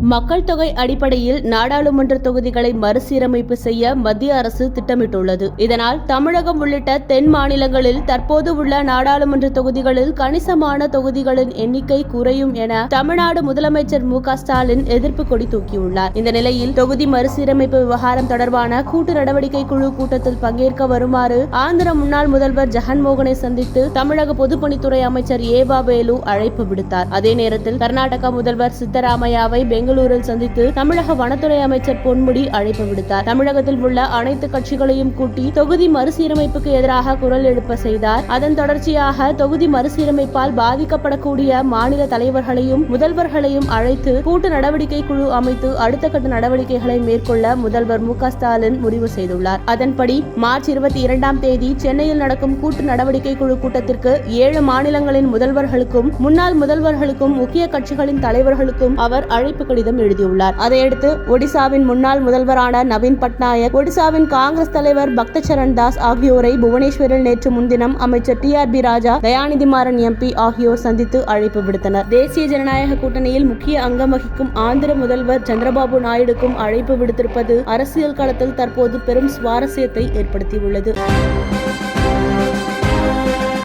மக்கள் தொகை அடிப்படையில் நாடாளுமன்ற தொகுதிகளை மறுசீரமைப்பு செய்ய மத்திய அரசு திட்டமிட்டுள்ளது. இதனால் தமிழகம் உள்ளிட்ட தென் மாநிலங்களில் தற்போது உள்ள நாடாளுமன்ற தொகுதிகளில் கணிசமான தொகுதிகளின் எண்ணிக்கை குறையும் என தமிழ்நாடு முதலமைச்சர் மு.க.ஸ்டாலின் எதிர்ப்பு கொடி தூக்கியுள்ளார். இந்த நிலையில் தொகுதி மறுசீரமைப்பு விவகாரம் தொடர்பான கூட்டு நடவடிக்கை குழு கூட்டத்தில் பங்கேற்க வருமாறு ஆந்திர முன்னாள் முதல்வர் ஜெகன்மோகனை சந்தித்து தமிழக பொதுப்பணித்துறை அமைச்சர் ஏவா வேலு அழைப்பு விடுத்தார். அதே நேரத்தில் கர்நாடக முதல்வர் சித்தராமையாவை பெங்களூரில் சந்தித்து தமிழக வனத்துறை அமைச்சர் பொன்முடி அழைப்பு விடுத்தார். தமிழகத்தில் உள்ள அனைத்து கட்சிகளையும் கூட்டி தொகுதி மறுசீரமைப்புக்கு எதிராக குரல் எழுப்ப செய்தார். அதன் தொடர்ச்சியாக தொகுதி மறுசீரமைப்பால் பாதிக்கப்படக்கூடிய மாநில தலைவர்களையும் முதல்வர்களையும் அழைத்து கூட்டு நடவடிக்கை குழு அமைத்து அடுத்த கட்ட நடவடிக்கைகளை மேற்கொள்ள முதல்வர் மு.க.ஸ்டாலின் முடிவு செய்துள்ளார். அதன்படி மார்ச் 22ஆம் தேதி சென்னையில் நடக்கும் கூட்டு நடவடிக்கை குழு கூட்டத்திற்கு 7 மாநிலங்களின் முதல்வர்களுக்கும் முன்னாள் முதல்வர்களுக்கும் முக்கிய கட்சிகளின் தலைவர்களுக்கும் அவர் அழைப்பு கடிதம் எழுதியுள்ளார். அதையடுத்து ஒடிசாவின் முன்னாள் முதல்வரான நவீன் பட்நாயக், ஒடிசாவின் காங்கிரஸ் தலைவர் பக்தசரண் தாஸ் ஆகியோரை புவனேஸ்வரில் நேற்று முன்தினம் அமைச்சர் டி.ஆர்.பி. ராஜா, தயாநிதி மாறன் எம்பி ஆகியோர் சந்தித்து அழைப்பு விடுத்தனர். தேசிய ஜனநாயக கூட்டணியில் முக்கிய அங்கம் வகிக்கும் ஆந்திர முதல்வர் சந்திரபாபு நாயுடுக்கும் அழைப்பு விடுத்திருப்பது அரசியல் களத்தில் தற்போது பெரும் சுவாரஸ்யத்தை ஏற்படுத்தியுள்ளது.